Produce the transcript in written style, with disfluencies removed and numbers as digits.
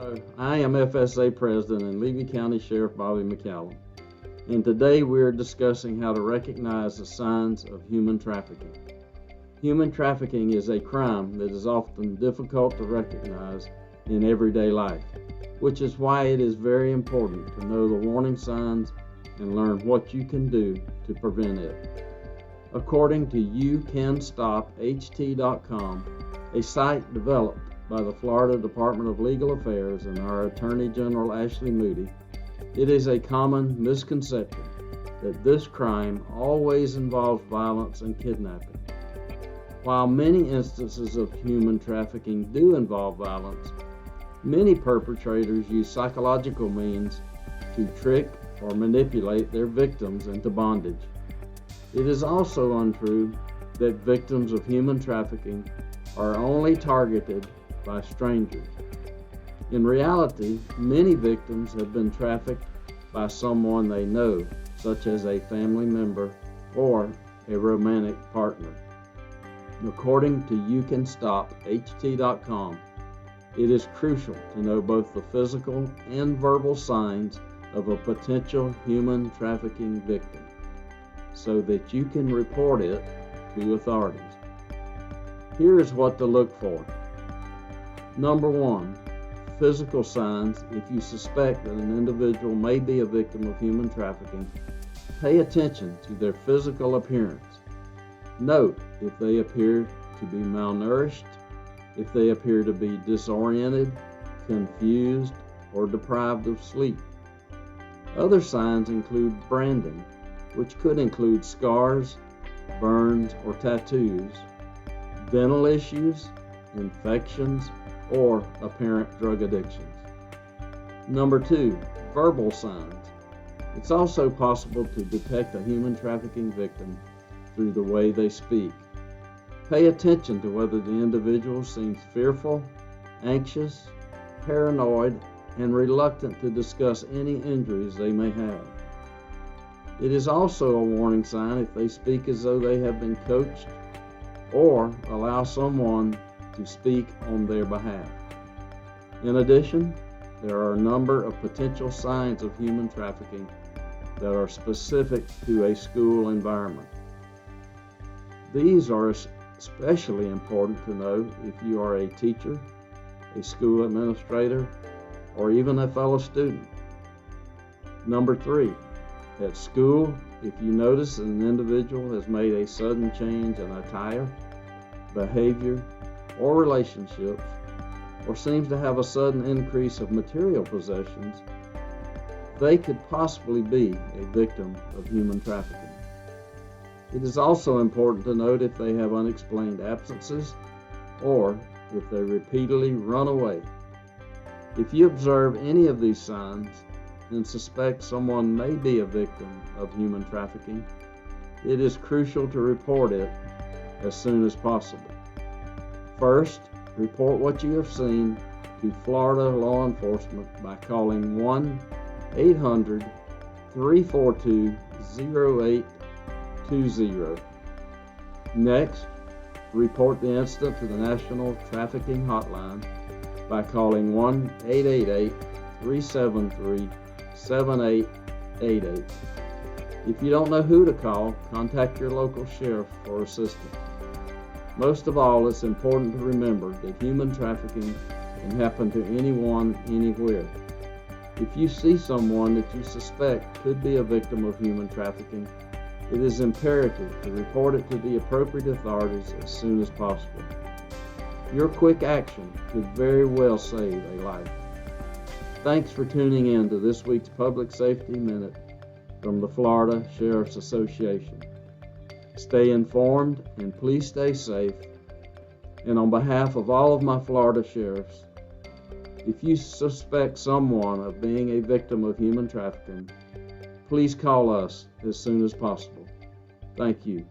Hello, I am FSA President and Levy County Sheriff Bobby McCallum, and today we are discussing how to recognize the signs of human trafficking. Human trafficking is a crime that is often difficult to recognize in everyday life, which is why it is very important to know the warning signs and learn what you can do to prevent it. According to YouCanStopHT.com, a site developed by the Florida Department of Legal Affairs and our Attorney General Ashley Moody, it is a common misconception that this crime always involves violence and kidnapping. While many instances of human trafficking do involve violence, many perpetrators use psychological means to trick or manipulate their victims into bondage. It is also untrue that victims of human trafficking are only targeted by strangers. In reality, many victims have been trafficked by someone they know, such as a family member or a romantic partner. According to YouCanStopHT.com, it is crucial to know both the physical and verbal signs of a potential human trafficking victim so that you can report it to authorities. Here is what to look for. Number 1, physical signs. If you suspect that an individual may be a victim of human trafficking, pay attention to their physical appearance. Note if they appear to be malnourished, if they appear to be disoriented, confused, or deprived of sleep. Other signs include branding, which could include scars, burns, or tattoos, dental issues, infections, or apparent drug addictions. Number 2, verbal signs. It's also possible to detect a human trafficking victim through the way they speak. Pay attention to whether the individual seems fearful, anxious, paranoid, and reluctant to discuss any injuries they may have. It is also a warning sign if they speak as though they have been coached or allow someone to speak on their behalf. In addition, there are a number of potential signs of human trafficking that are specific to a school environment. These are especially important to know if you are a teacher, a school administrator, or even a fellow student. Number 3, at school, if you notice an individual has made a sudden change in attire, behavior, or relationships, or seems to have a sudden increase of material possessions, they could possibly be a victim of human trafficking. It is also important to note if they have unexplained absences or if they repeatedly run away. If you observe any of these signs and suspect someone may be a victim of human trafficking, it is crucial to report it as soon as possible. First, report what you have seen to Florida law enforcement by calling 1-800-342-0820. Next, report the incident to the National Trafficking Hotline by calling 1-888-373-7888. If you don't know who to call, contact your local sheriff for assistance. Most of all, it's important to remember that human trafficking can happen to anyone, anywhere. If you see someone that you suspect could be a victim of human trafficking, it is imperative to report it to the appropriate authorities as soon as possible. Your quick action could very well save a life. Thanks for tuning in to this week's Public Safety Minute from the Florida Sheriff's Association. Stay informed and please stay safe. And on behalf of all of my Florida sheriffs, if you suspect someone of being a victim of human trafficking, please call us as soon as possible. Thank you.